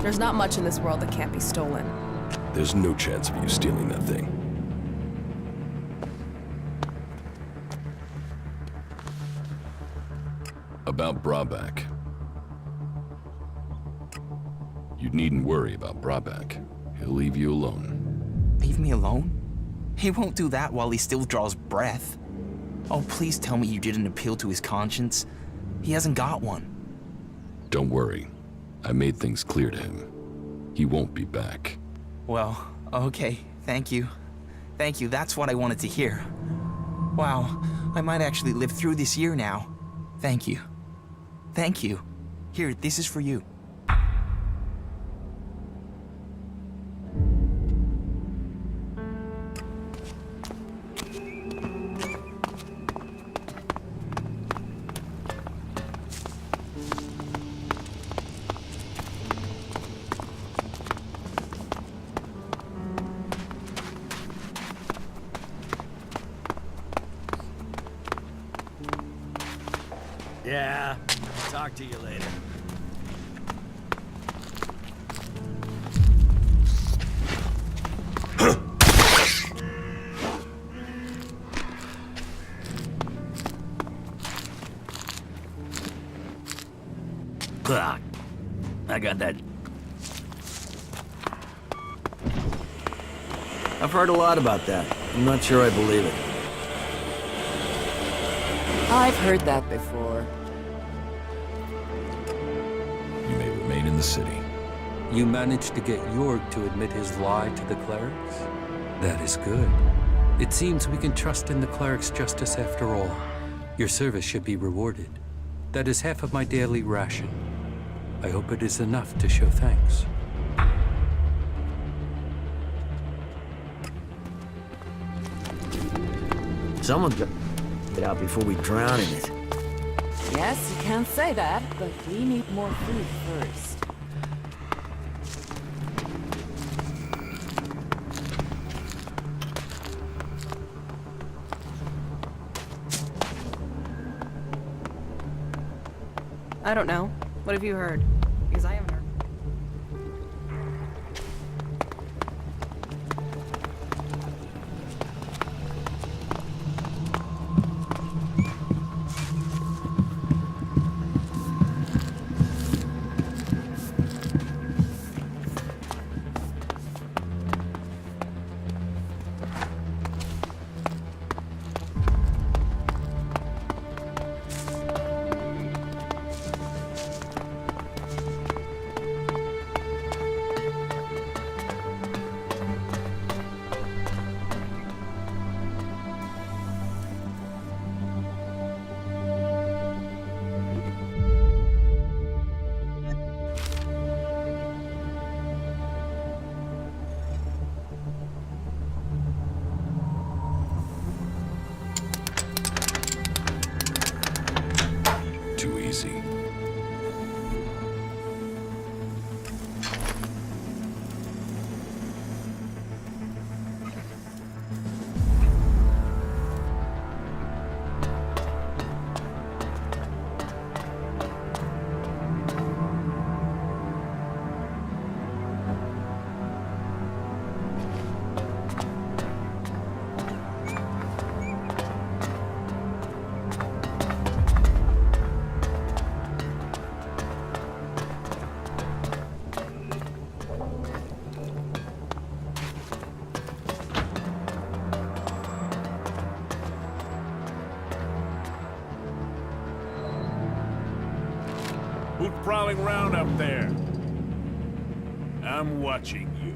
There's not much in this world that can't be stolen. There's no chance of you stealing that thing. About Brabeck. You needn't worry about Brabeck. He'll leave you alone. Leave me alone? He won't do that while he still draws breath. Oh, please tell me you didn't appeal to his conscience. He hasn't got one. Don't worry. I made things clear to him. He won't be back. Well, okay. Thank you. Thank you. That's what I wanted to hear. Wow, I might actually live through this year now. Thank you. Thank you. Here, this is for you. Yeah, talk to you later. I got that. I've heard a lot about that. I'm not sure I believe it. I've heard that before. You may remain in the city. You managed to get Jorg to admit his lie to the clerics? That is good. It seems we can trust in the cleric's justice after all. Your service should be rewarded. That is half of my daily ration. I hope it is enough to show thanks. Someone's got to get out before we drown in it. Yes, you can't say that, but we need more food first. I don't know. What have you heard? Because I haven't heard. Too easy. Who's prowling around up there? I'm watching you.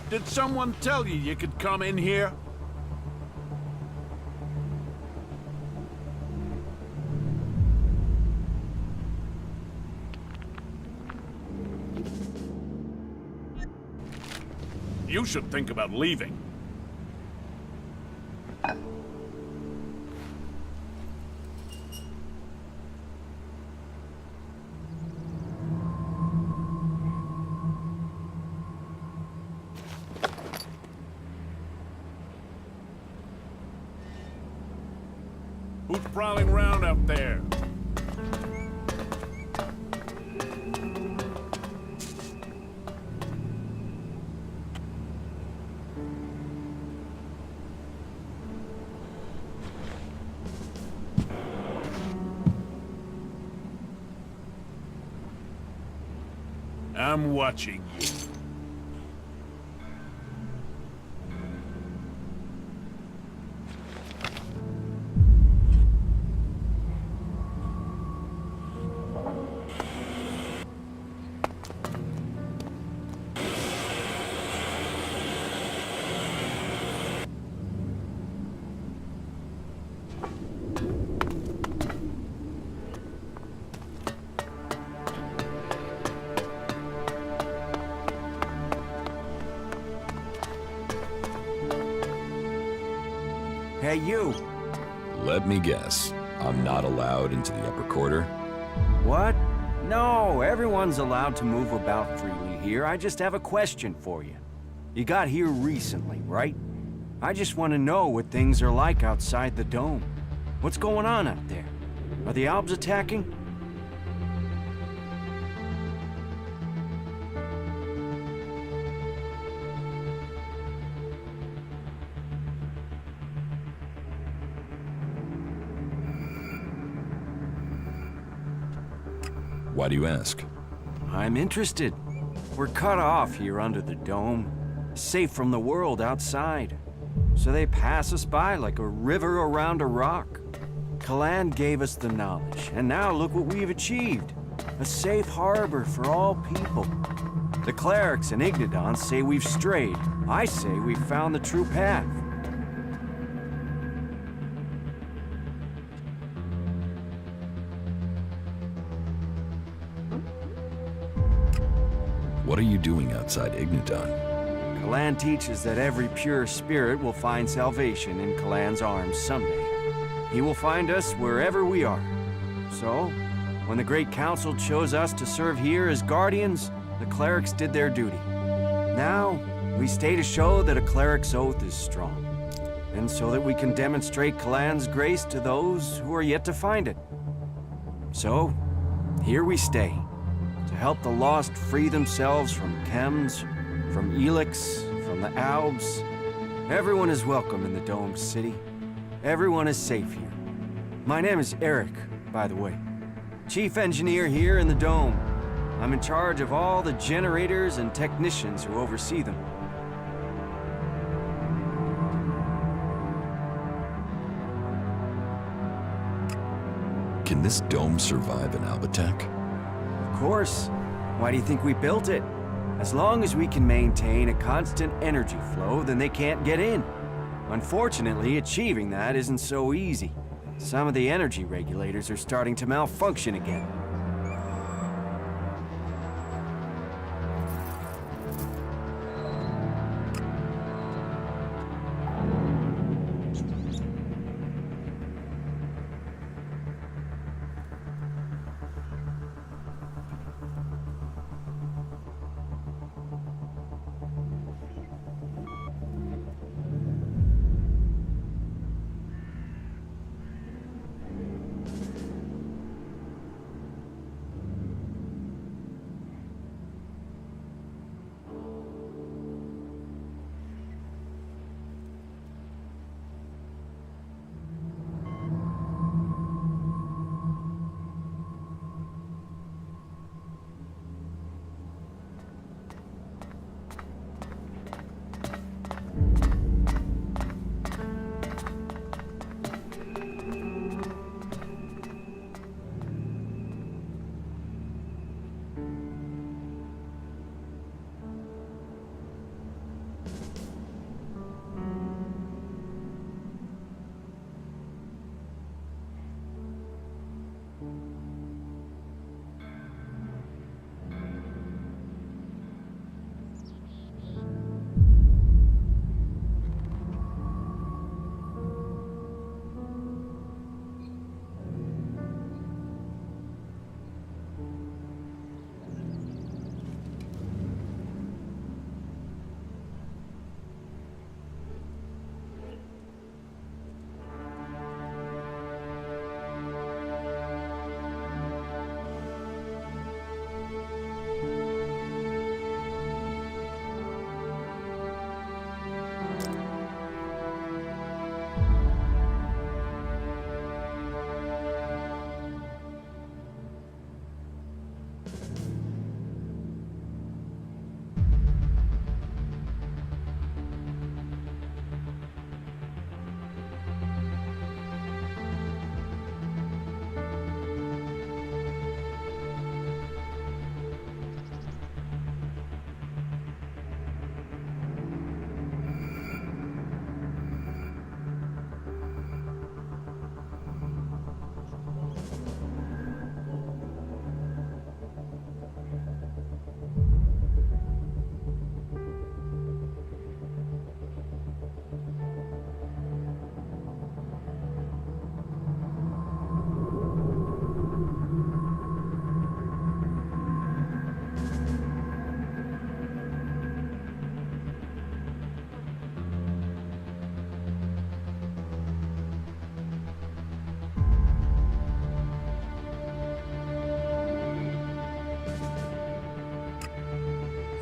Did someone tell you could come in here? You should think about leaving. Who's prowling around up there? I'm watching you. Hey, you! Let me guess. I'm not allowed into the upper quarter? What? No, everyone's allowed to move about freely here. I just have a question for you. You got here recently, right? I just want to know what things are like outside the dome. What's going on out there? Are the Albs attacking? Why do you ask? I'm interested. We're cut off here under the dome, safe from the world outside. So they pass us by like a river around a rock. Kalan gave us the knowledge, and now look what we've achieved. A safe harbor for all people. The clerics and Ignodons say we've strayed. I say we've found the true path. What are you doing outside Ignodon? Kalan teaches that every pure spirit will find salvation in Kalan's arms someday. He will find us wherever we are. So, when the Great Council chose us to serve here as guardians, the clerics did their duty. Now, we stay to show that a cleric's oath is strong, and so that we can demonstrate Kalan's grace to those who are yet to find it. So, here we stay, to help the lost free themselves from chems, from ELEX, from the Albs. Everyone is welcome in the domed city. Everyone is safe here. My name is Eric, by the way. Chief engineer here in the dome. I'm in charge of all the generators and technicians who oversee them. Can this dome survive an Alb attack? Of course. Why do you think we built it? As long as we can maintain a constant energy flow, then they can't get in. Unfortunately, achieving that isn't so easy. Some of the energy regulators are starting to malfunction again.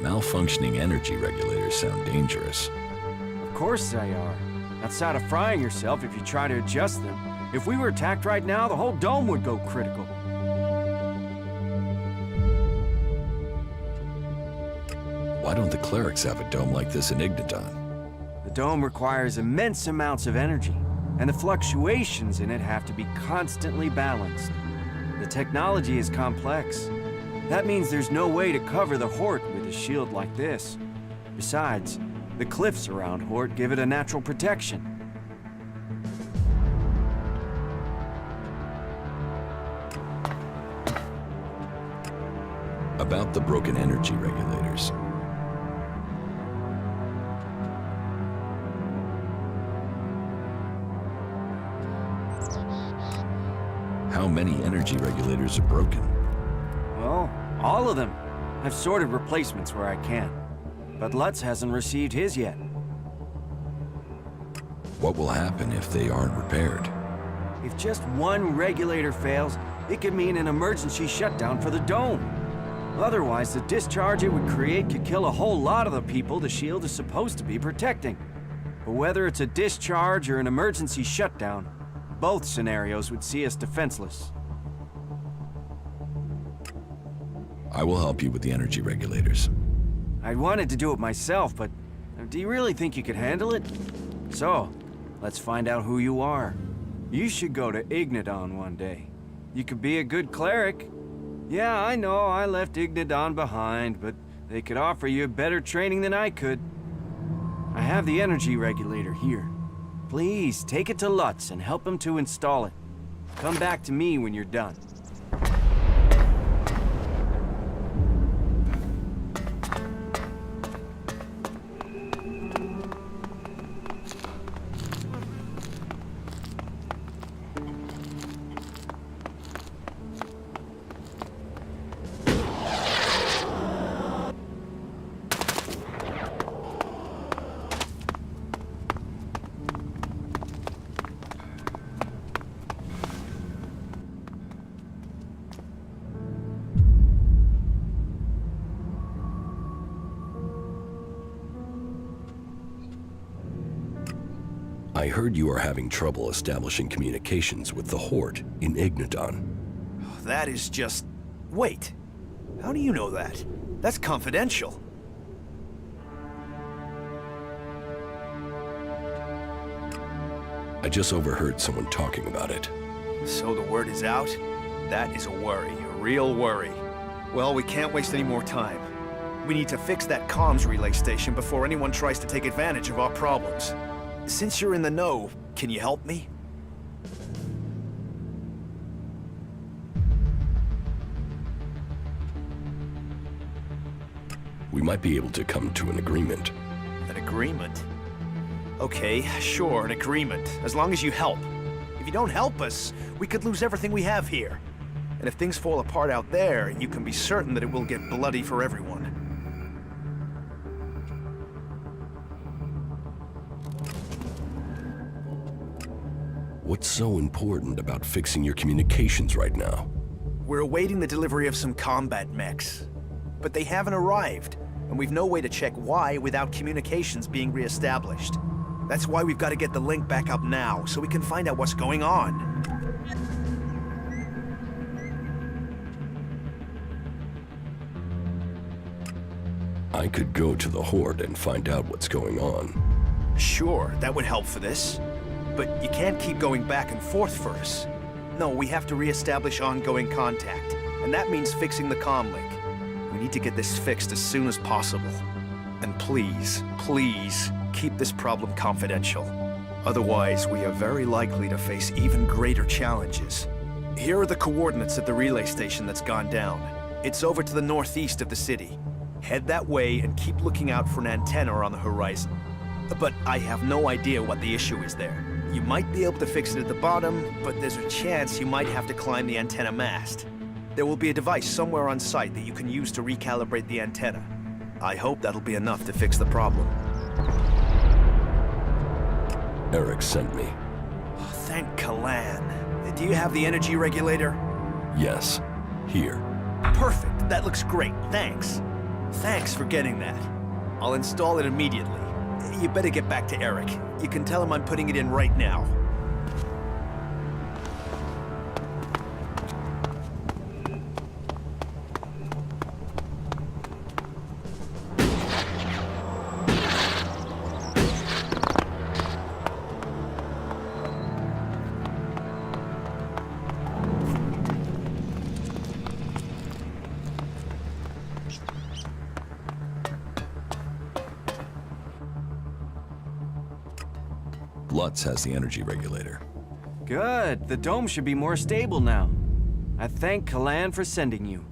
Malfunctioning energy regulators sound dangerous. Of course they are. Outside of frying yourself if you try to adjust them. If we were attacked right now, the whole dome would go critical. Why don't the clerics have a dome like this in Igniton? The dome requires immense amounts of energy, and the fluctuations in it have to be constantly balanced. The technology is complex. That means there's no way to cover the Hort with a shield like this. Besides, the cliffs around Hort give it a natural protection. About the broken energy regulators. How many energy regulators are broken? Well, all of them. I've sorted replacements where I can. But Lutz hasn't received his yet. What will happen if they aren't repaired? If just one regulator fails, it could mean an emergency shutdown for the dome. Otherwise, the discharge it would create could kill a whole lot of the people the shield is supposed to be protecting. But whether it's a discharge or an emergency shutdown, both scenarios would see us defenseless. I will help you with the energy regulators. I wanted to do it myself, but do you really think you could handle it? So, let's find out who you are. You should go to Igniton one day. You could be a good cleric. Yeah, I know, I left Igniton behind, but they could offer you better training than I could. I have the energy regulator here. Please, take it to Lutz and help him to install it. Come back to me when you're done. I heard you are having trouble establishing communications with the Hort in Igniton. That is just... Wait. How do you know that? That's confidential. I just overheard someone talking about it. So the word is out? That is a worry, a real worry. Well, we can't waste any more time. We need to fix that comms relay station before anyone tries to take advantage of our problems. Since you're in the know, can you help me? We might be able to come to an agreement. An agreement? Okay, sure, an agreement. As long as you help. If you don't help us, we could lose everything we have here. And if things fall apart out there, you can be certain that it will get bloody for everyone. What's so important about fixing your communications right now? We're awaiting the delivery of some combat mechs. But they haven't arrived, and we've no way to check why without communications being re-established. That's why we've got to get the link back up now, so we can find out what's going on. I could go to the Horde and find out what's going on. Sure, that would help for this. But you can't keep going back and forth for us. No, we have to re-establish ongoing contact, and that means fixing the comm link. We need to get this fixed as soon as possible. And please, please, keep this problem confidential. Otherwise, we are very likely to face even greater challenges. Here are the coordinates of the relay station that's gone down. It's over to the northeast of the city. Head that way and keep looking out for an antenna on the horizon. But I have no idea what the issue is there. You might be able to fix it at the bottom, but there's a chance you might have to climb the antenna mast. There will be a device somewhere on site that you can use to recalibrate the antenna. I hope that'll be enough to fix the problem. Eric sent me. Thank Kalan. Do you have the energy regulator? Yes. Here. Perfect. That looks great. Thanks. Thanks for getting that. I'll install it immediately. You better get back to Eric. You can tell him I'm putting it in right now. Lutz has the energy regulator. Good. The dome should be more stable now. I thank Kalan for sending you.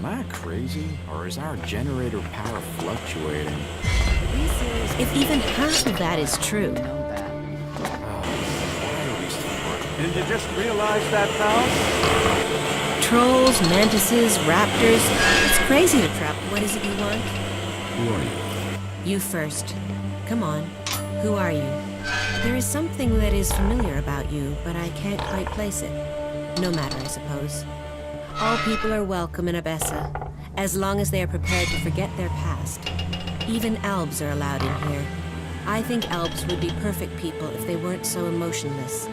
Am I crazy, or is our generator power fluctuating? If even half of that is true, Did you just realize that, Faust? trolls, mantises, raptors, it's crazy to trap. What is it you want? Who are you? You first. Come on. Who are you? There is something that is familiar about you, but I can't quite place it. No matter, I suppose. All people are welcome in Abessa, as long as they are prepared to forget their past. Even elves are allowed in here. I think elves would be perfect people if they weren't so emotionless.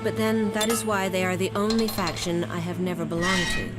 But then, that is why they are the only faction I have never belonged to.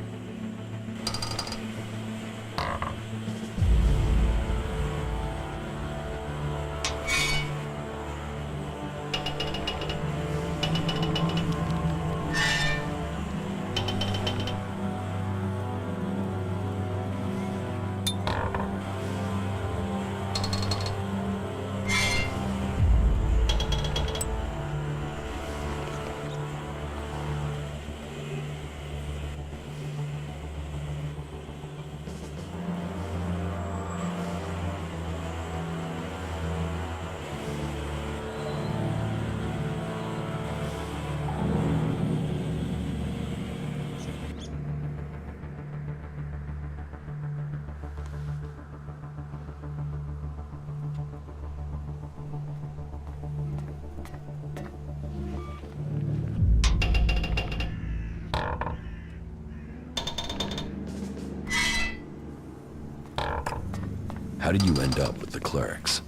How did you end up with the clerics?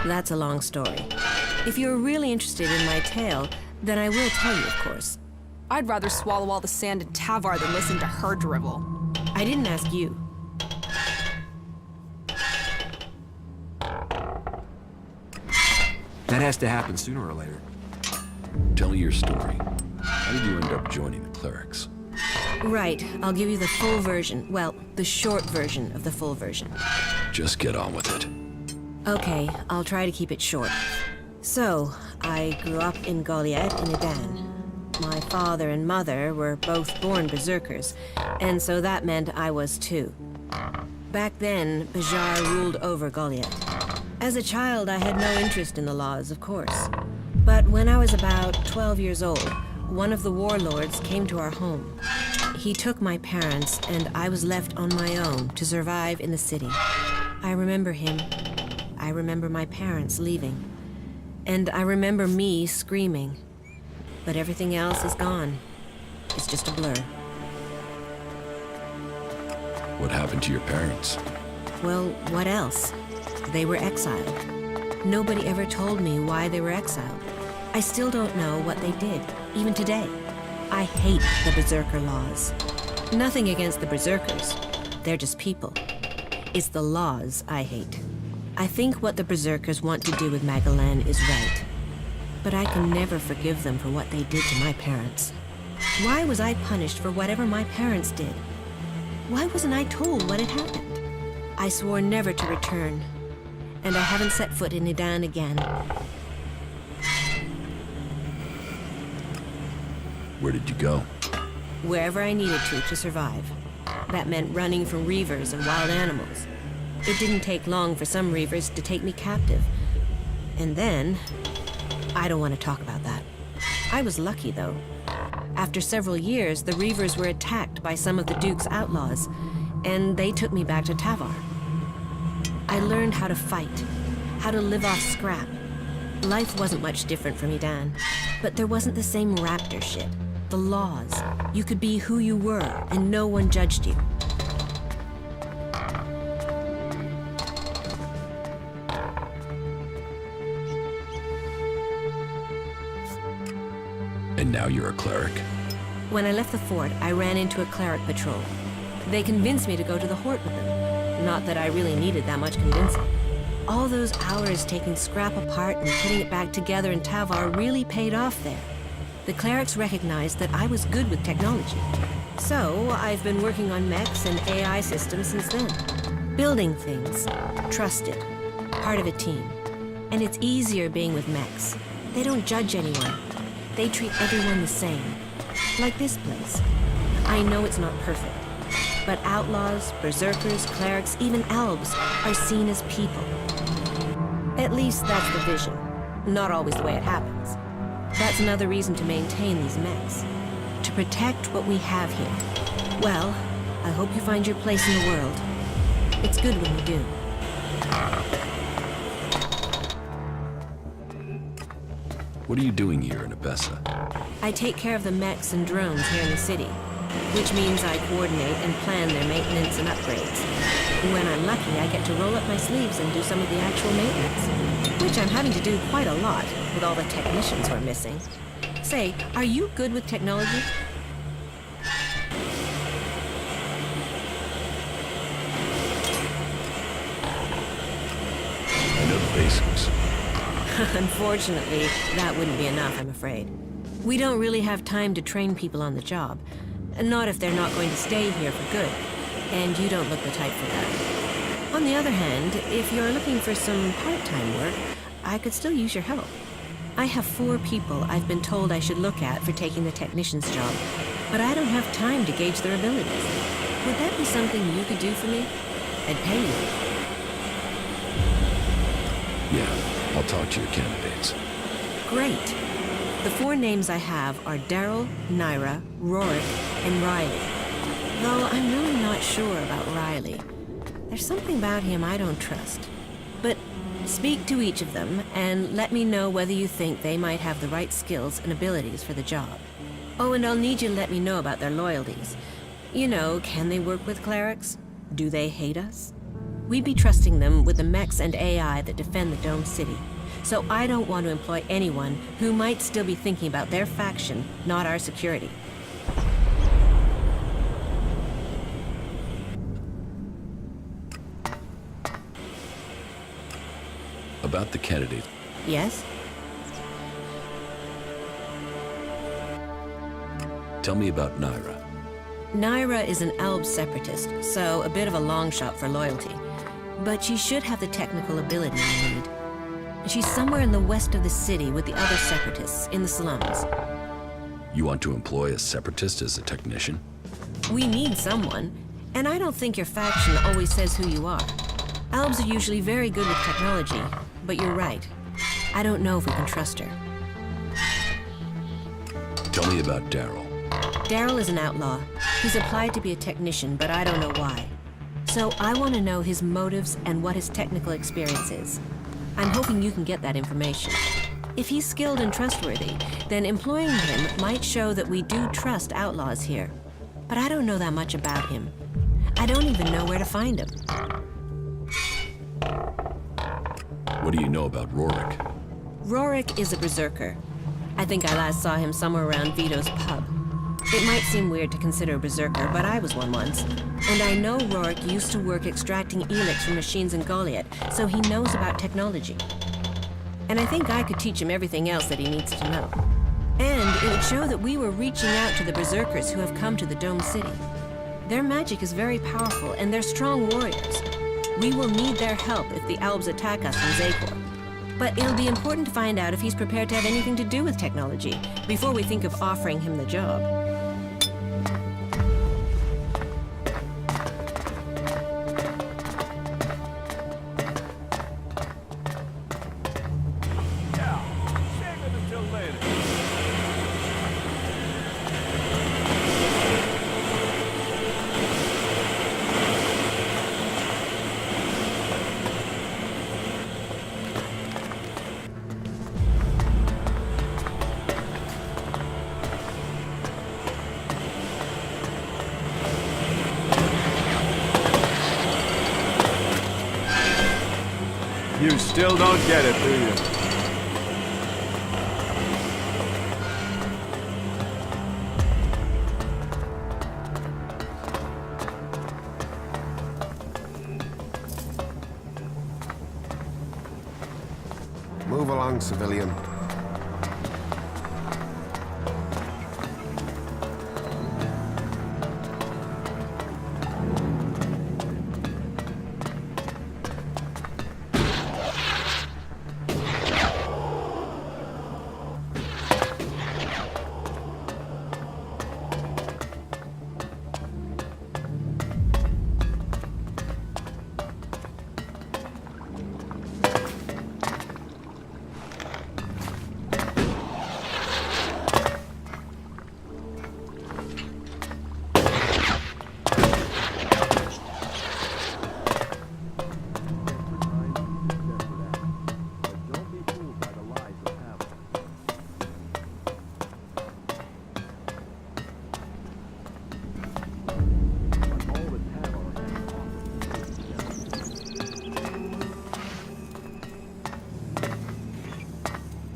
That's a long story. If you're really interested in my tale, then I will tell you, of course. I'd rather swallow all the sand in Tavar than listen to her drivel. I didn't ask you. That has to happen sooner or later. Tell me your story. How did you end up joining the clerics? Right, I'll give you the full version. Well, the short version of the full version. Just get on with it. Okay, I'll try to keep it short. So, I grew up in Goliath in Idan. My father and mother were both born berserkers, and so that meant I was too. Back then, Bajar ruled over Goliath. As a child, I had no interest in the laws, of course. But when I was about 12 years old, one of the warlords came to our home. He took my parents, and I was left on my own to survive in the city. I remember him. I remember my parents leaving. And I remember me screaming. But everything else is gone. It's just a blur. What happened to your parents? Well, what else? They were exiled. Nobody ever told me why they were exiled. I still don't know what they did, even today. I hate the Berserker laws. Nothing against the Berserkers. They're just people. It's the laws I hate. I think what the Berserkers want to do with Magalan is right. But I can never forgive them for what they did to my parents. Why was I punished for whatever my parents did? Why wasn't I told what had happened? I swore never to return, and I haven't set foot in Idan again. Where did you go? Wherever I needed to survive. That meant running from reavers and wild animals. It didn't take long for some reavers to take me captive. And then, I don't want to talk about that. I was lucky, though. After several years, the reavers were attacked by some of the Duke's outlaws, and they took me back to Tavar. I learned how to fight, how to live off scrap. Life wasn't much different from Idan, but there wasn't the same raptor shit. The laws. You could be who you were, and no one judged you. And now you're a cleric? When I left the fort, I ran into a cleric patrol. They convinced me to go to the Hort with them. Not that I really needed that much convincing. All those hours taking scrap apart and putting it back together in Tavar really paid off there. The clerics recognized that I was good with technology. So, I've been working on mechs and AI systems since then. Building things. Trusted. Part of a team. And it's easier being with mechs. They don't judge anyone. They treat everyone the same. Like this place. I know it's not perfect. But outlaws, berserkers, clerics, even elves are seen as people. At least that's the vision. Not always the way it happens. That's another reason to maintain these mechs. To protect what we have here. Well, I hope you find your place in the world. It's good when you do. What are you doing here in Abessa? I take care of the mechs and drones here in the city, which means I coordinate and plan their maintenance and upgrades. When I'm lucky, I get to roll up my sleeves and do some of the actual maintenance, which I'm having to do quite a lot with all the technicians we're missing. Say, are you good with technology? I know the basics. Unfortunately, that wouldn't be enough, I'm afraid. We don't really have time to train people on the job. Not if they're not going to stay here for good. And you don't look the type for that. On the other hand, if you're looking for some part-time work, I could still use your help. I have 4 people I've been told I should look at for taking the technician's job, but I don't have time to gauge their abilities. Would that be something you could do for me? I'd pay you. Yeah, I'll talk to your candidates. Great. The 4 names I have are Daryl, Naira, Rorik, and Riley. Though I'm really not sure about Riley. There's something about him I don't trust. But speak to each of them and let me know whether you think they might have the right skills and abilities for the job. Oh, and I'll need you to let me know about their loyalties. You know, can they work with clerics? Do they hate us? We'd be trusting them with the mechs and AI that defend the Dome City. So I don't want to employ anyone who might still be thinking about their faction, not our security. About the candidate. Yes? Tell me about Naira. Naira is an Alb separatist, so a bit of a long shot for loyalty. But she should have the technical ability we need. She's somewhere in the west of the city with the other separatists in the slums. You want to employ a separatist as a technician? We need someone, and I don't think your faction always says who you are. Albs are usually very good with technology, but you're right. I don't know if we can trust her. Tell me about Daryl. Daryl is an outlaw. He's applied to be a technician, but I don't know why. So I want to know his motives and what his technical experience is. I'm hoping you can get that information. If he's skilled and trustworthy, then employing him might show that we do trust outlaws here. But I don't know that much about him. I don't even know where to find him. What do you know about Rorik? Rorik is a berserker. I think I last saw him somewhere around Vito's pub. It might seem weird to consider a berserker, but I was one once. And I know Rorik used to work extracting ELEX from machines in Goliath, so he knows about technology. And I think I could teach him everything else that he needs to know. And it would show that we were reaching out to the berserkers who have come to the Dome City. Their magic is very powerful, and they're strong warriors. We will need their help if the Albs attack us from Zakor. But it'll be important to find out if he's prepared to have anything to do with technology before we think of offering him the job. You still don't get it, do you? Move along, civilian.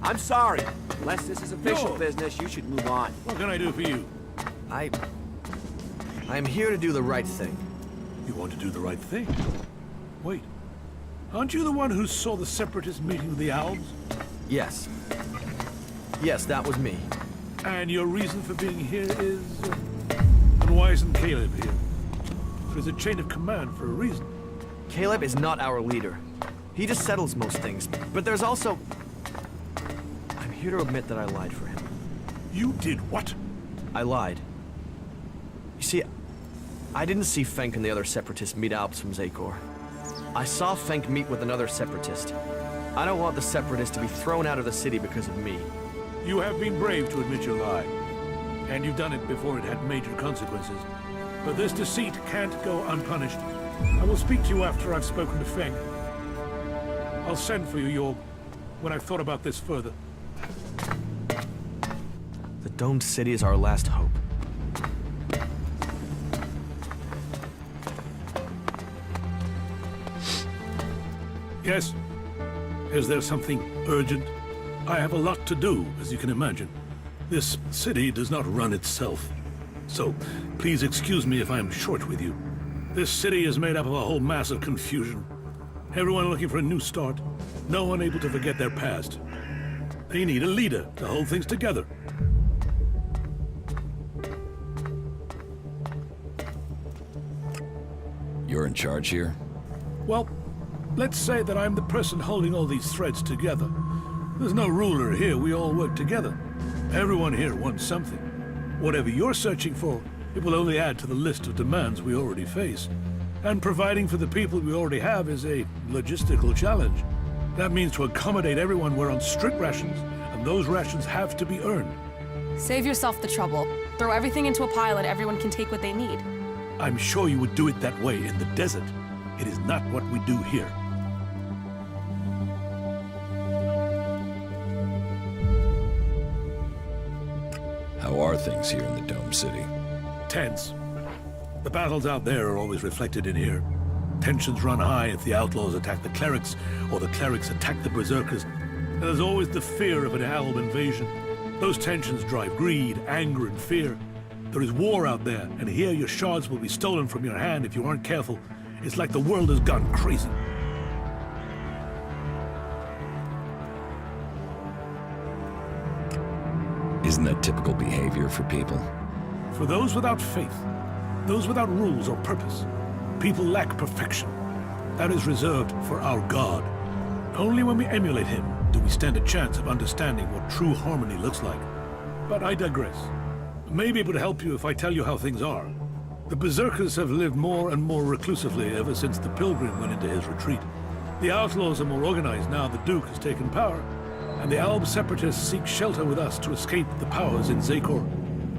I'm sorry. Unless this is official business, you should move on. What can I do for you? I'm here to do the right thing. You want to do the right thing? Wait. Aren't you the one who saw the Separatist meeting with the Owls? Yes. Yes, that was me. And your reason for being here is... And why isn't Caleb here? There's a chain of command for a reason. Caleb is not our leader. He just settles most things. But there's also... I'm here to admit that I lied for him. You did what? I lied. You see, I didn't see Fenk and the other Separatists meet Alps from Zakor. I saw Fenk meet with another Separatist. I don't want the Separatists to be thrown out of the city because of me. You have been brave to admit your lie. And you've done it before it had major consequences. But this deceit can't go unpunished. I will speak to you after I've spoken to Fenk. I'll send for you, York, when I've thought about this further. The domed city is our last hope. Yes? Is there something urgent? I have a lot to do, as you can imagine. This city does not run itself. So, please excuse me if I'm short with you. This city is made up of a whole mass of confusion. Everyone looking for a new start. No one able to forget their past. They need a leader to hold things together. You're in charge here? Well, let's say that I'm the person holding all these threads together. There's no ruler here, we all work together. Everyone here wants something. Whatever you're searching for, it will only add to the list of demands we already face. And providing for the people we already have is a logistical challenge. That means to accommodate everyone we're on strict rations, and those rations have to be earned. Save yourself the trouble. Throw everything into a pile and everyone can take what they need. I'm sure you would do it that way in the desert. It is not what we do here. How are things here in the Dome City? Tense. The battles out there are always reflected in here. Tensions run high if the outlaws attack the clerics, or the clerics attack the berserkers. And there's always the fear of an Alb invasion. Those tensions drive greed, anger, and fear. There is war out there, and here your shards will be stolen from your hand if you aren't careful. It's like the world has gone crazy. Isn't that typical behavior for people? For those without faith, those without rules or purpose, people lack perfection. That is reserved for our god. Only when we emulate him do we stand a chance of understanding what true harmony looks like. But I digress. Maybe it would help you if I tell you how things are. The Berserkers have lived more and more reclusively ever since the Pilgrim went into his retreat. The outlaws are more organized now the Duke has taken power, and the Alb separatists seek shelter with us to escape the powers in Zakor.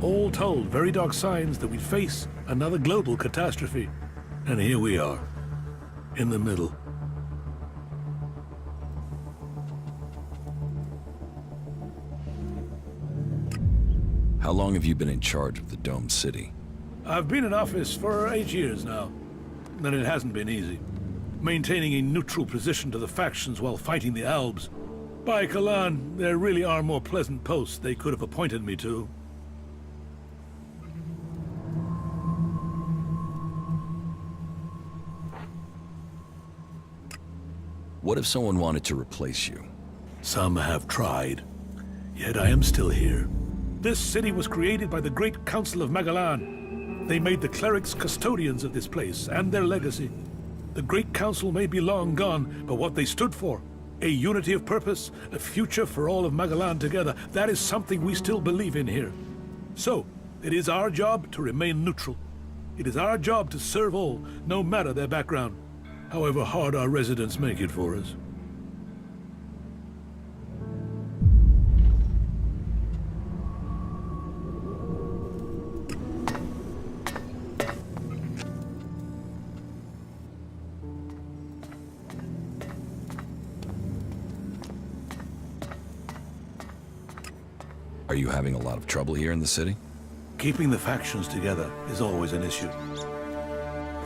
All told, very dark signs that we face another global catastrophe. And here we are, in the middle. How long have you been in charge of the Dome City? I've been in office for 8 years now, and it hasn't been easy. Maintaining a neutral position to the factions while fighting the Albs. By Kalan, there really are more pleasant posts they could have appointed me to. What if someone wanted to replace you? Some have tried, yet I am still here. This city was created by the Great Council of Magalan. They made the clerics custodians of this place and their legacy. The Great Council may be long gone, but what they stood for, a unity of purpose, a future for all of Magalan together, that is something we still believe in here. So, it is our job to remain neutral. It is our job to serve all, no matter their background, however hard our residents make it for us. Are you having a lot of trouble here in the city? Keeping the factions together is always an issue.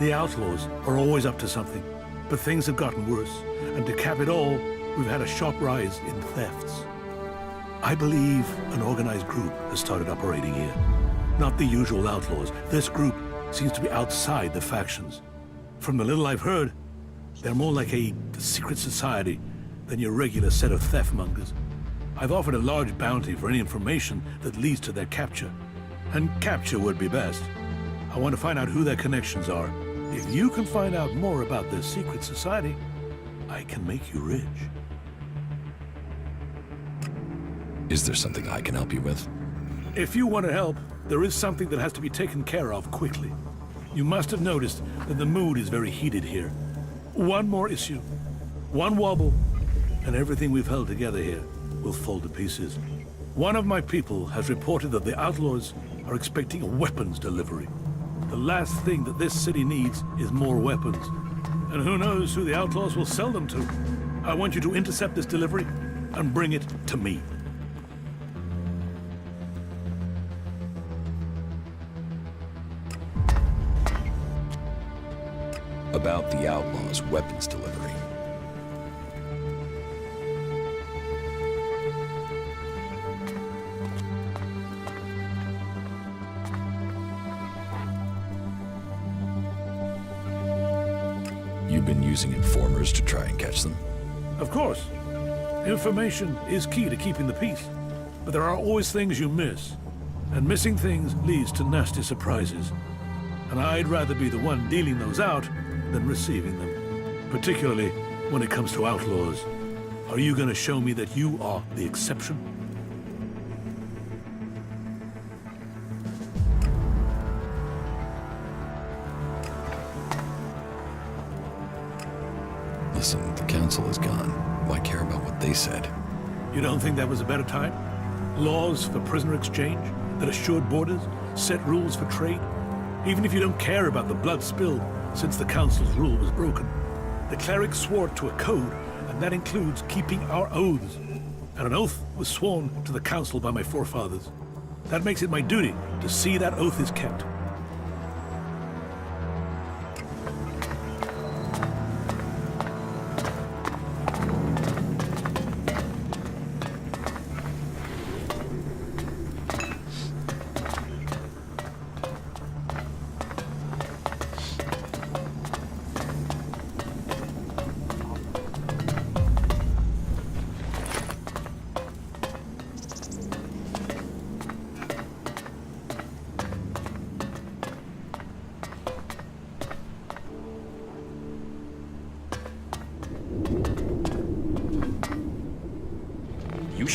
The outlaws are always up to something, but things have gotten worse, and to cap it all, we've had a sharp rise in thefts. I believe an organized group has started operating here. Not the usual outlaws. This group seems to be outside the factions. From the little I've heard, they're more like a secret society than your regular set of theftmongers. I've offered a large bounty for any information that leads to their capture. And capture would be best. I want to find out who their connections are. If you can find out more about this secret society, I can make you rich. Is there something I can help you with? If you want to help, there is something that has to be taken care of quickly. You must have noticed that the mood is very heated here. One more issue, one wobble, and everything we've held together here will fall to pieces. One of my people has reported that the outlaws are expecting a weapons delivery. The last thing that this city needs is more weapons. And who knows who the outlaws will sell them to. I want you to intercept this delivery and bring it to me. About the outlaws' weapons delivery. You've been using informers to try and catch them? Of course. Information is key to keeping the peace. But there are always things you miss. And missing things leads to nasty surprises. And I'd rather be the one dealing those out than receiving them. Particularly when it comes to outlaws. Are you going to show me that you are the exception? Listen, the council is gone. Why care about what they said? You don't think that was a better time? Laws for prisoner exchange that assured borders, set rules for trade. Even if you don't care about the blood spilled since the council's rule was broken. The clerics swore to a code, and that includes keeping our oaths. And an oath was sworn to the council by my forefathers. That makes it my duty to see that oath is kept.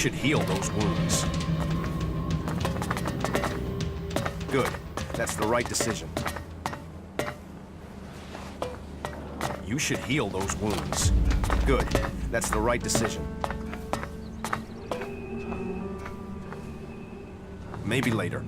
should heal those wounds. Good. That's the right decision. You should heal those wounds. Good. That's the right decision. Maybe later.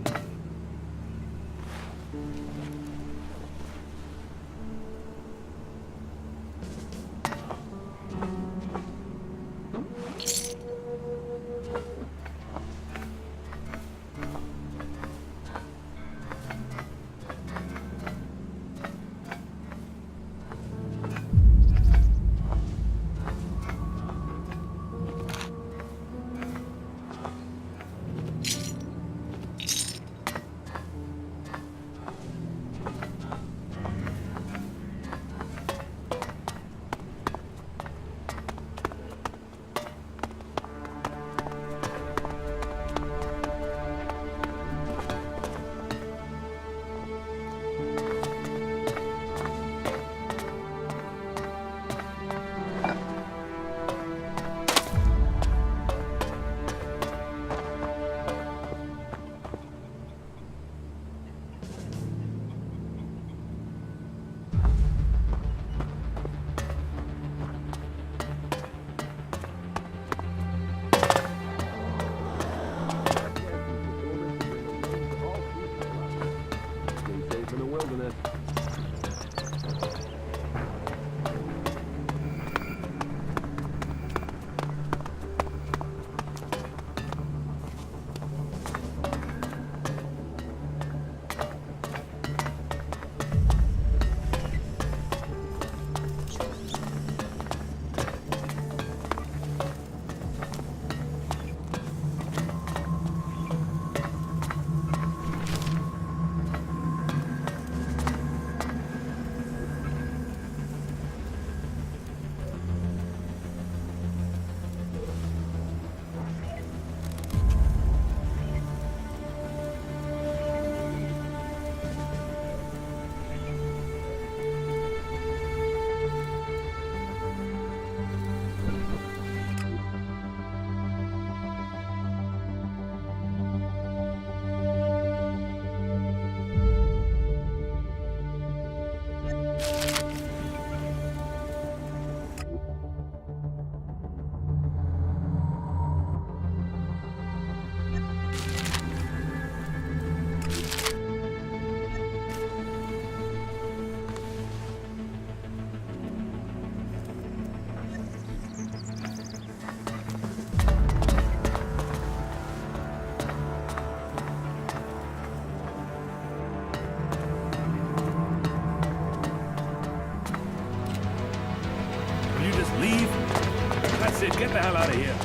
Get the hell out of here.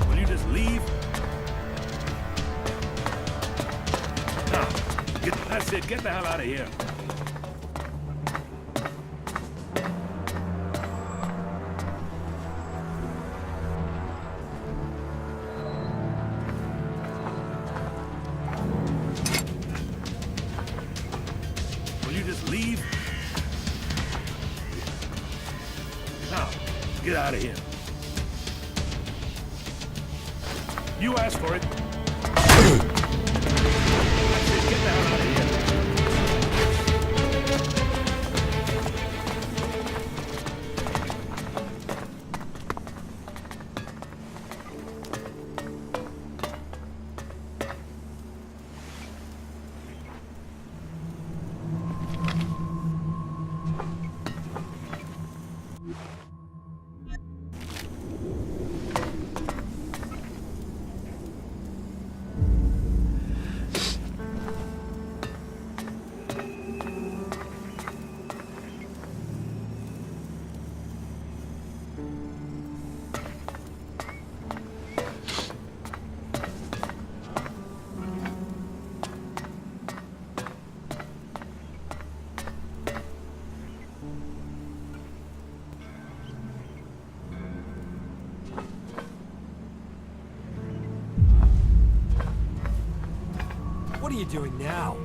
Will you just leave? No. That's it. Get the hell out of here. Will you just leave? Get out of here. You asked for it. That's it. Get the hell out of here. What are you doing now?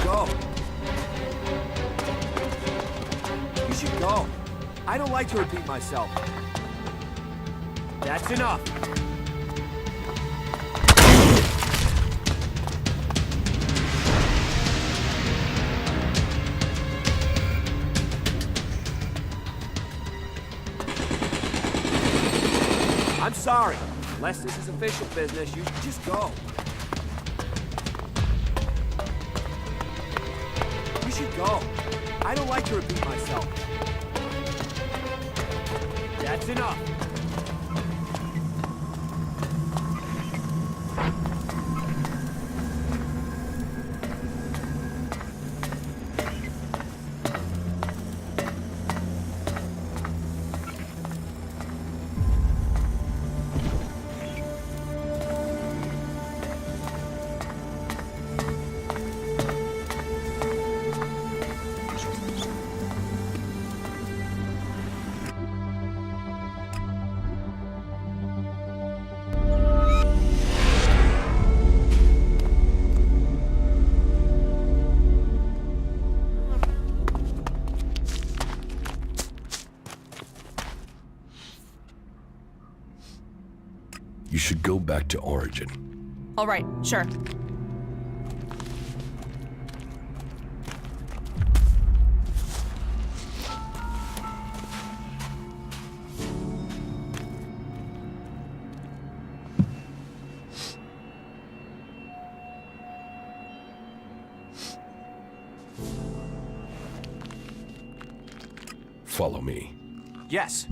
should go. You should go. I don't like to repeat myself. That's enough. I'm sorry. Unless this is official business, you should just go. You should go. I don't like to repeat myself. That's enough. You should go back to Origin. All right, sure. Follow me. Yes.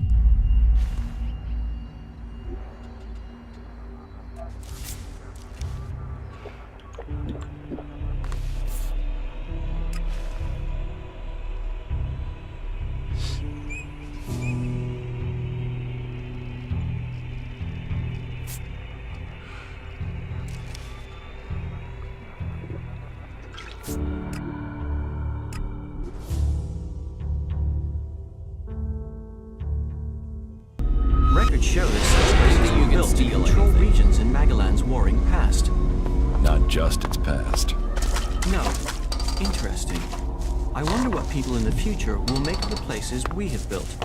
Record shows that were built to control regions in Magellan's warring past. Not just its past. No. Interesting. I wonder what people in the future will make of the places we have built.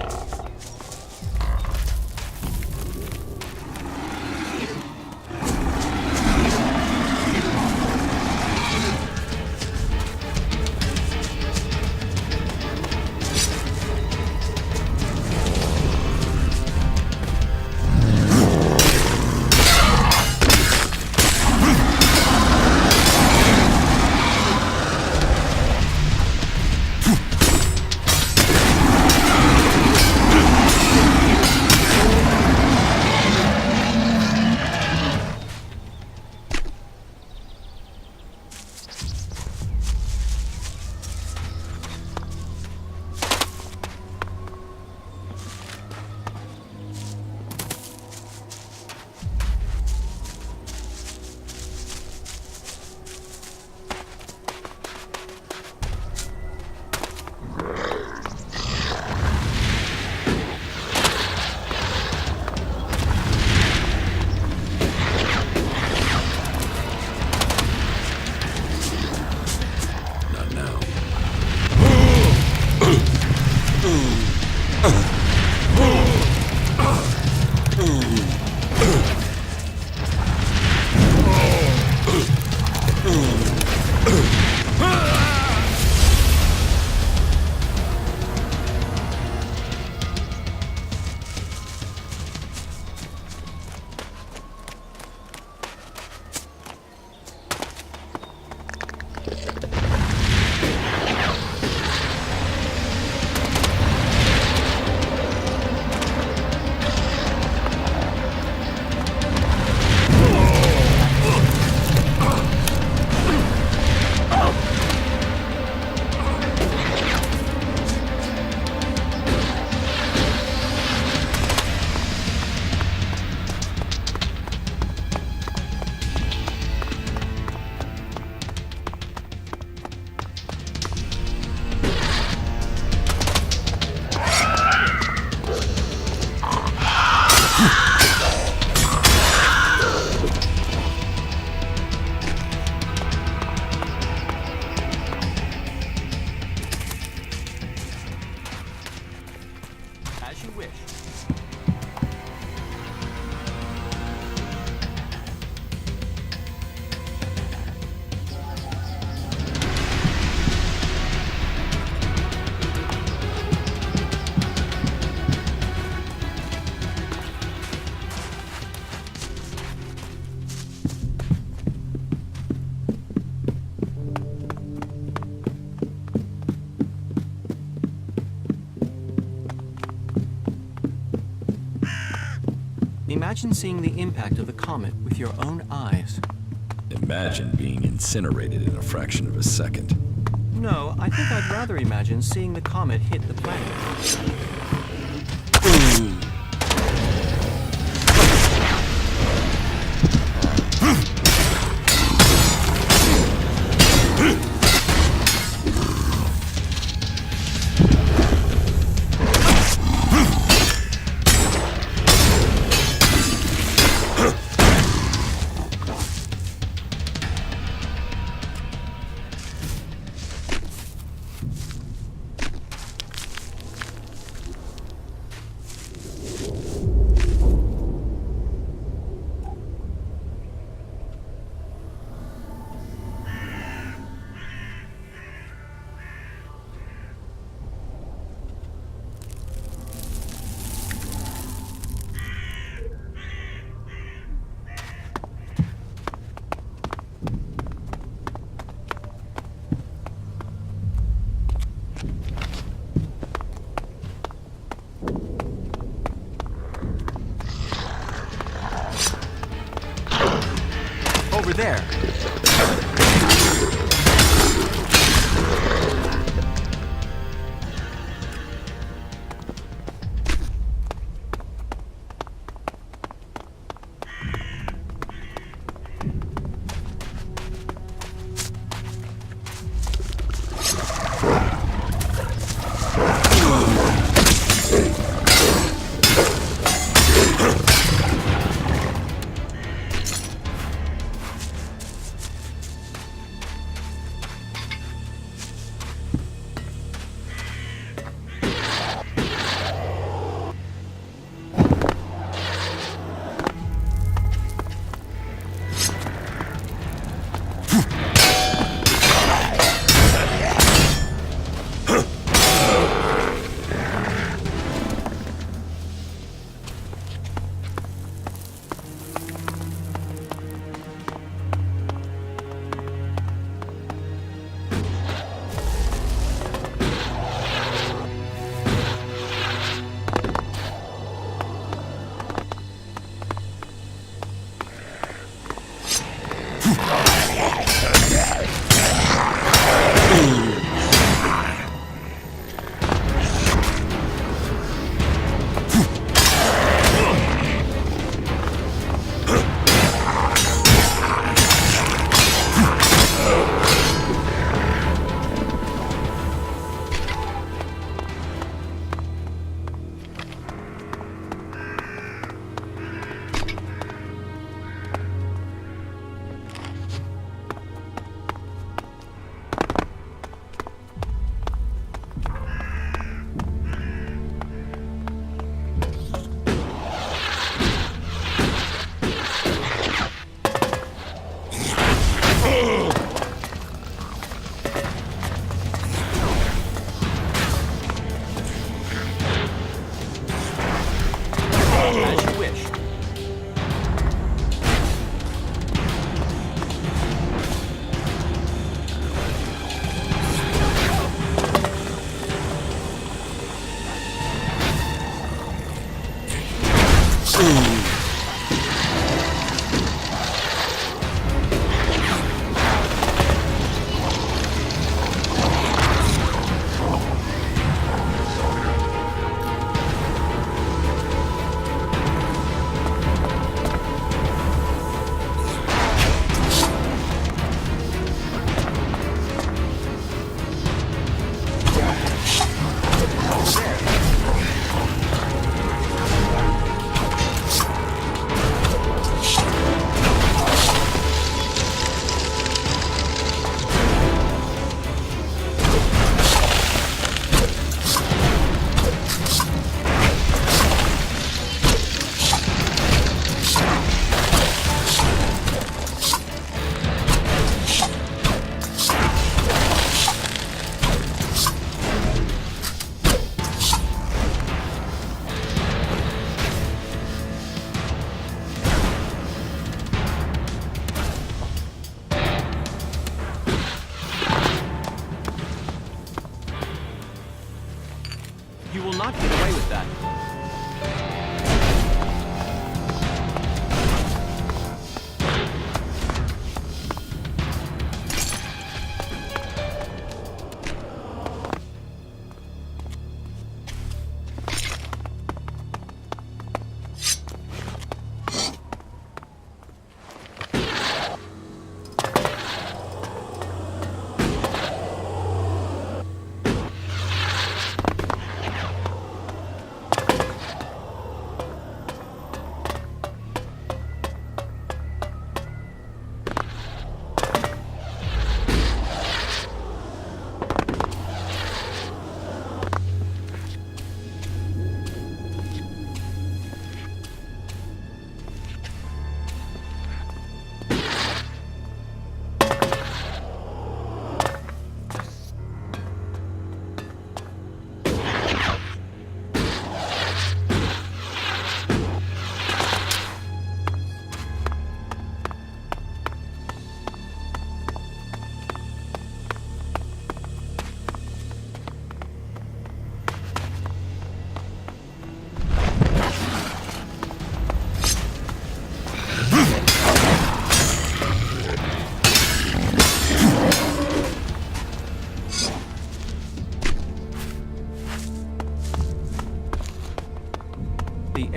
Imagine seeing the impact of the comet with your own eyes. Imagine being incinerated in a fraction of a second. No, I think I'd rather imagine seeing the comet hit the planet.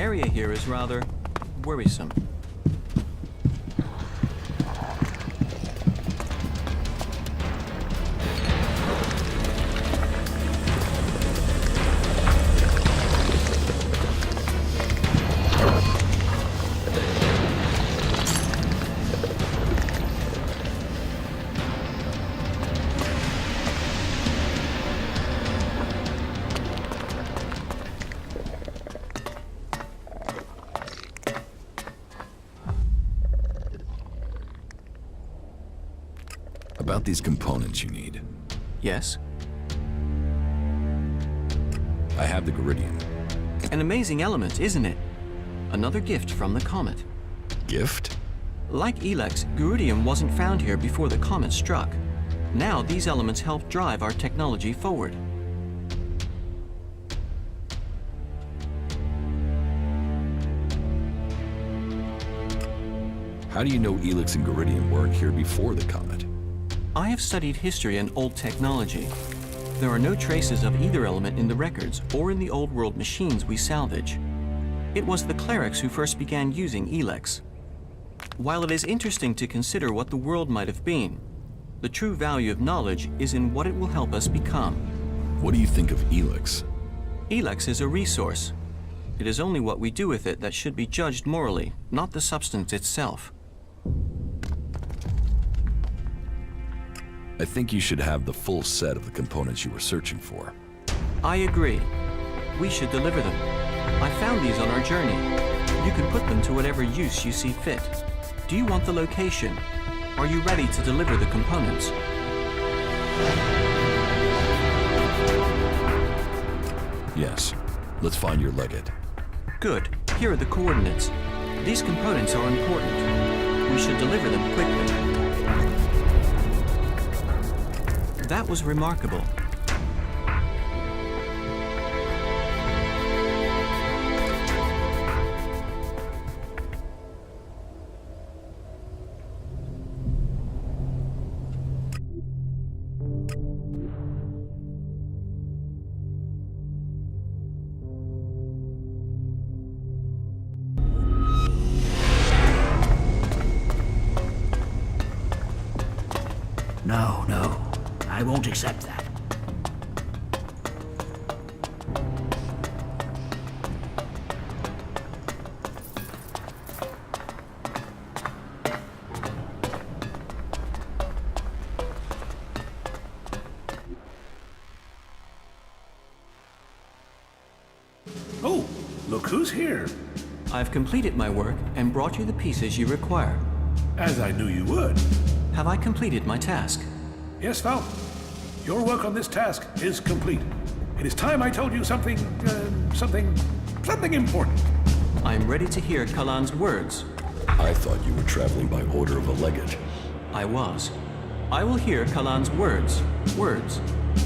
area here is rather worrisome. About these components you need. Yes? I have the гаурудий. An amazing element, isn't it? Another gift from the comet. Gift? Like ELEX, гаурудий wasn't found here before the comet struck. Now these elements help drive our technology forward. How do you know ELEX and гаурудий weren't here before the comet? I have studied history and old technology. There are no traces of either element in the records or in the old world machines we salvage. It was the clerics who first began using ELEX. While it is interesting to consider what the world might have been, the true value of knowledge is in what it will help us become. What do you think of ELEX? ELEX is a resource. It is only what we do with it that should be judged morally, not the substance itself. I think you should have the full set of the components you were searching for. I agree. We should deliver them. I found these on our journey. You can put them to whatever use you see fit. Do you want the location? Are you ready to deliver the components? Yes. Let's find your legate. Good. Here are the coordinates. These components are important. We should deliver them quickly. That was remarkable. No. I won't accept that. Oh, look who's here. I've completed my work and brought you the pieces you require. As I knew you would. Have I completed my task? Yes, Falk. Your work on this task is complete. It is time I told you something important. I am ready to hear Kalan's words. I thought you were traveling by order of a legate. I was. I will hear Kalan's words. Words.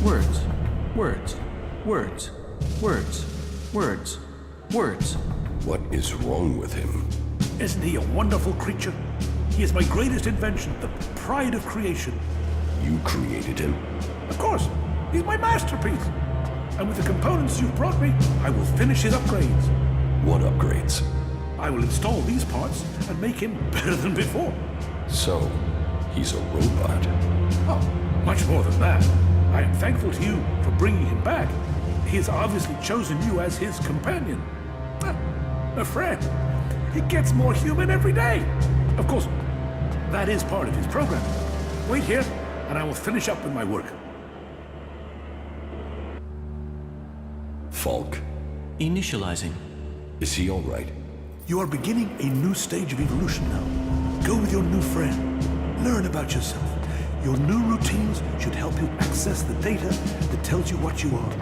Words. Words. Words. Words. Words. Words. What is wrong with him? Isn't he a wonderful creature? He is my greatest invention, the pride of creation. You created him? Of course. He's my masterpiece. And with the components you've brought me, I will finish his upgrades. What upgrades? I will install these parts and make him better than before. So, he's a robot? Oh, much more than that. I am thankful to you for bringing him back. He has obviously chosen you as his companion. A friend. He gets more human every day. Of course, that is part of his program. Wait here, and I will finish up with my work. Falk. Initializing. Is he all right? You are beginning a new stage of evolution now. Go with your new friend. Learn about yourself. Your new routines should help you access the data that tells you what you are.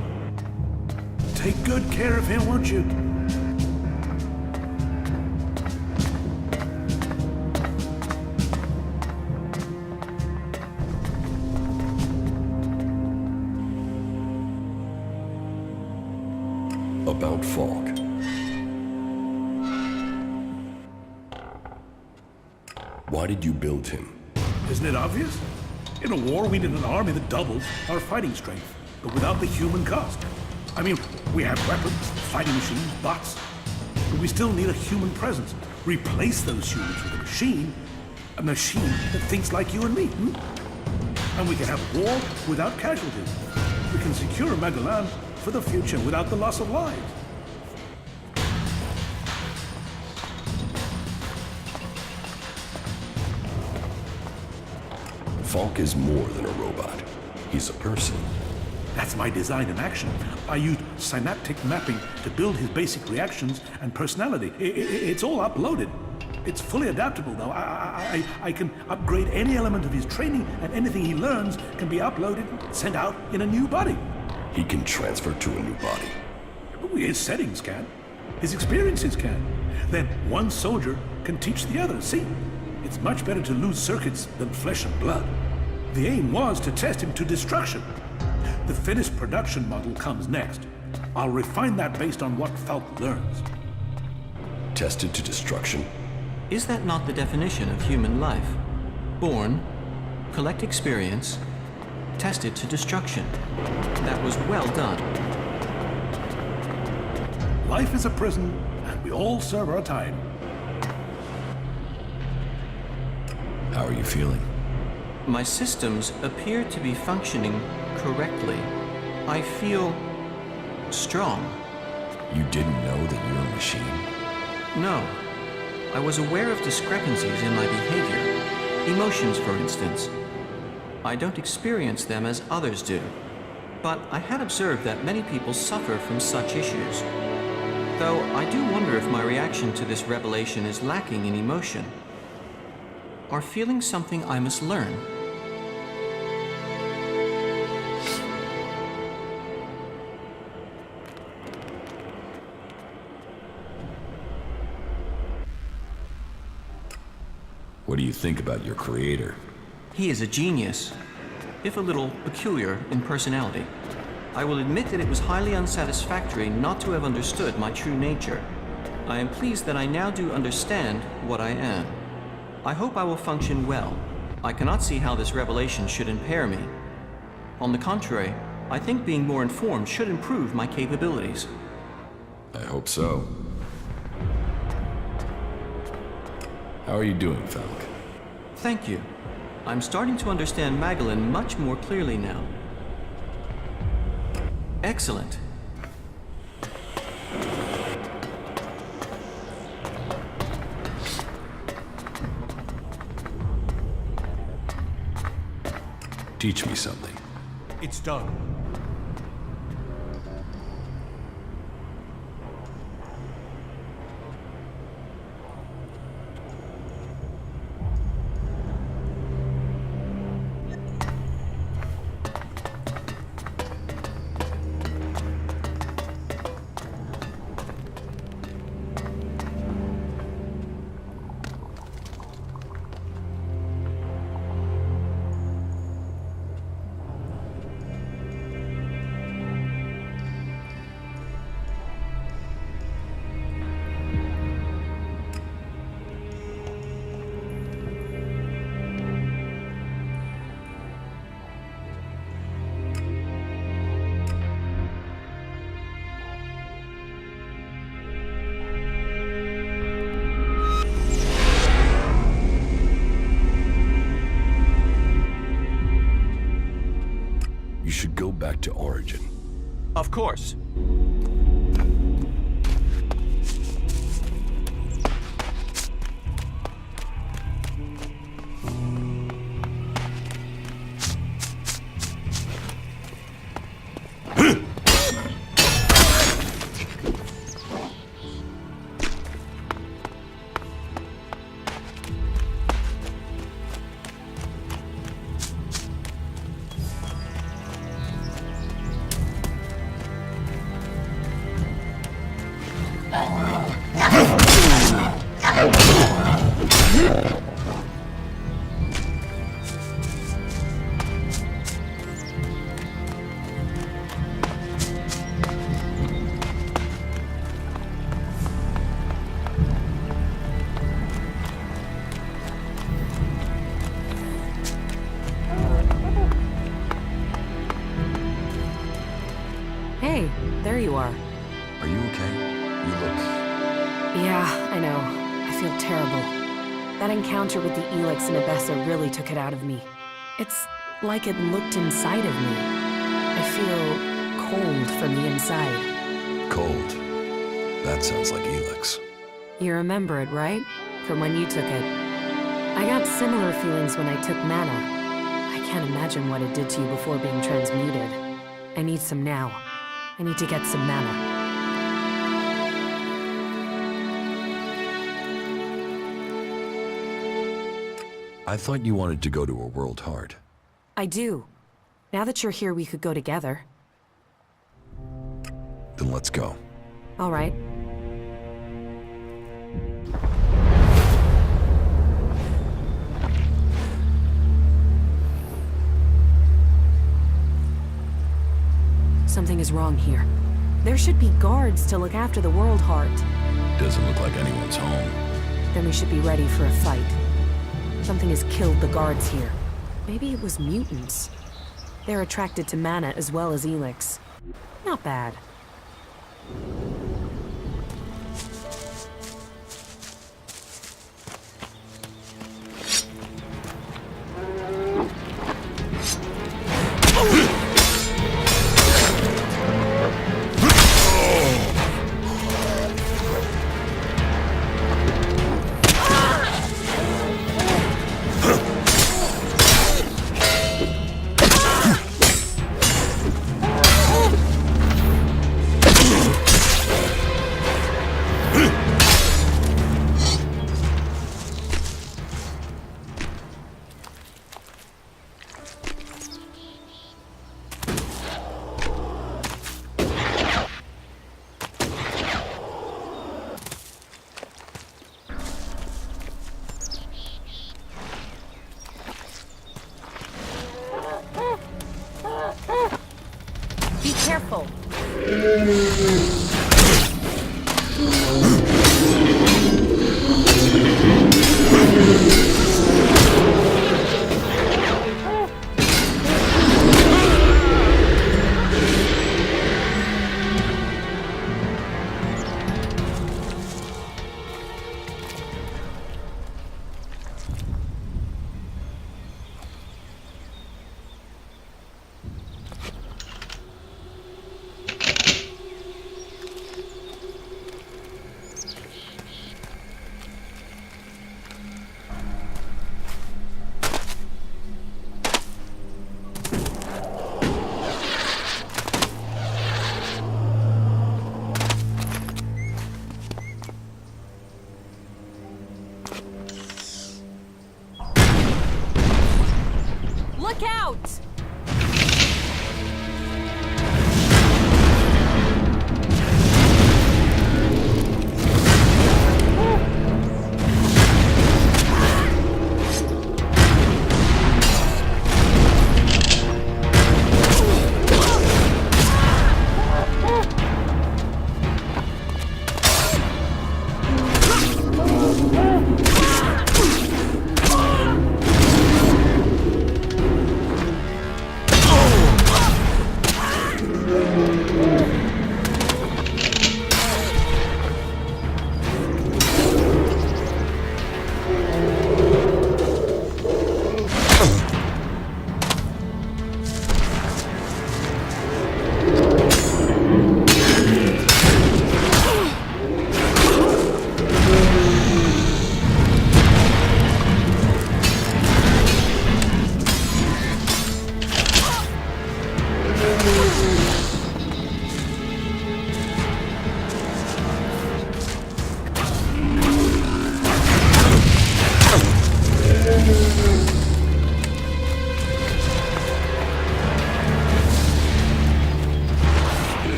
Take good care of him, won't you? About Falk. Why did you build him? Isn't it obvious? In a war, we need an army that doubles our fighting strength, but without the human cost. I mean, we have weapons, fighting machines, bots. but we still need a human presence. Replace those humans with a machine that thinks like you and me. And we can have war without casualties. We can secure Megaland for the future without the loss of lives. Falk is more than a robot. He's a person. That's my design in action. I used synaptic mapping to build his basic reactions and personality. It's all uploaded. It's fully adaptable, though. I can upgrade any element of his training, and anything he learns can be uploaded and sent out in a new body. He can transfer to a new body. His settings can. His experiences can. Then one soldier can teach the other. See? It's much better to lose circuits than flesh and blood. The aim was to test him to destruction. The finished production model comes next. I'll refine that based on what Falk learns. Tested to destruction? Is that not the definition of human life? Born, collect experience, tested to destruction. That was well done. Life is a prison, and we all serve our time. How are you feeling? My systems appear to be functioning correctly. I feel strong. You didn't know that you're a machine? No. I was aware of discrepancies in my behavior. Emotions, for instance. I don't experience them as others do. But I had observed that many people suffer from such issues. Though I do wonder if my reaction to this revelation is lacking in emotion. Or feeling something I must learn. What do you think about your creator? He is a genius, if a little peculiar in personality. I will admit that it was highly unsatisfactory not to have understood my true nature. I am pleased that I now do understand what I am. I hope I will function well. I cannot see how this revelation should impair me. On the contrary, I think being more informed should improve my capabilities. I hope so. How are you doing, Falk? Thank you. I'm starting to understand Magdalene much more clearly now. Excellent. Teach me something. It's done. You should go back to Origin. Of course. Hey, there you are. Are you okay? You look Yeah, I know. I feel terrible. That encounter with the ELEX in Abessa really took it out of me. It's like it looked inside of me. I feel cold from the inside. Cold. That sounds like ELEX. You remember it, right? From when you took it. I got similar feelings when I took mana. I can't imagine what it did to you before being transmuted. I need some now. I need to get some mana. I thought you wanted to go to a world heart. I do. Now that you're here, we could go together. Then let's go. All right. Something is wrong here. There should be guards to look after the World Heart. Doesn't look like anyone's home. Then we should be ready for a fight. Something has killed the guards here. Maybe it was mutants. They're attracted to mana as well as ELEX. Not bad. Be careful.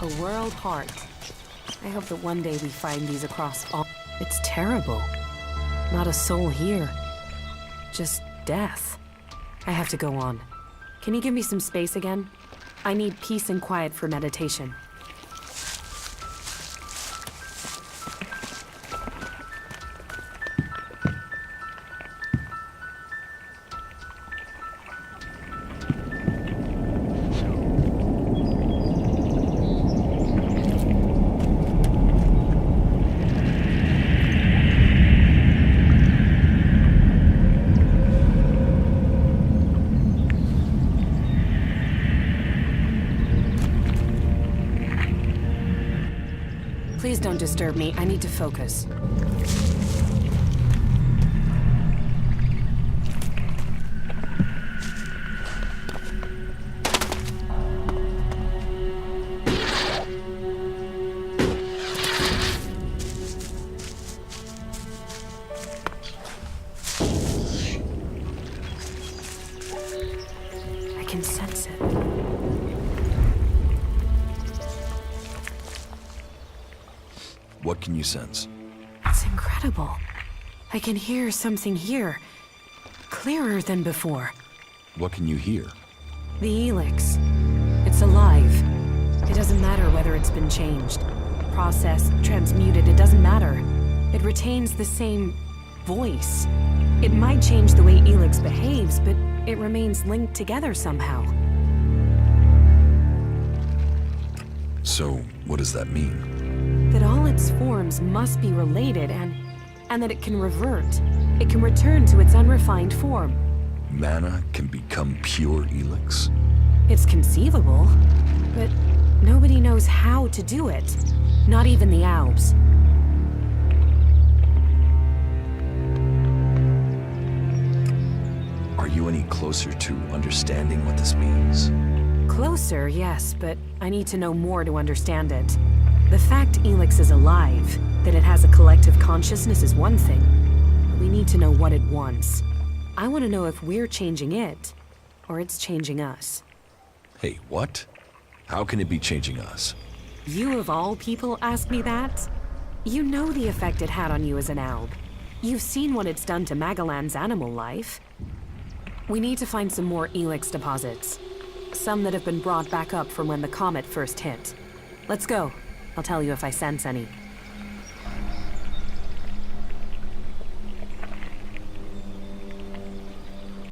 A world heart. I hope that one day we find these across all... It's terrible. Not a soul here. Just death. I have to go on. Can you give me some space again? I need peace and quiet for meditation. Please don't disturb me. I need to focus. I can sense it. What can you sense? It's incredible. I can hear something here. Clearer than before. What can you hear? The ELEX. It's alive. It doesn't matter whether it's been changed, processed, transmuted, it doesn't matter. It retains the same voice. It might change the way ELEX behaves, but it remains linked together somehow. So, what does that mean? That all its forms must be related and that it can revert. It can return to its unrefined form. Mana can become pure ELEX? It's conceivable, but nobody knows how to do it. Not even the Albs. Are you any closer to understanding what this means? Closer, yes, but I need to know more to understand it. The fact ELEX is alive, that it has a collective consciousness is one thing. But we need to know what it wants. I want to know if we're changing it, or it's changing us. Hey, what? How can it be changing us? You of all people ask me that? You know the effect it had on you as an Alb. You've seen what it's done to Magalan's animal life. We need to find some more ELEX deposits. Some that have been brought back up from when the comet first hit. Let's go. I'll tell you if I sense any.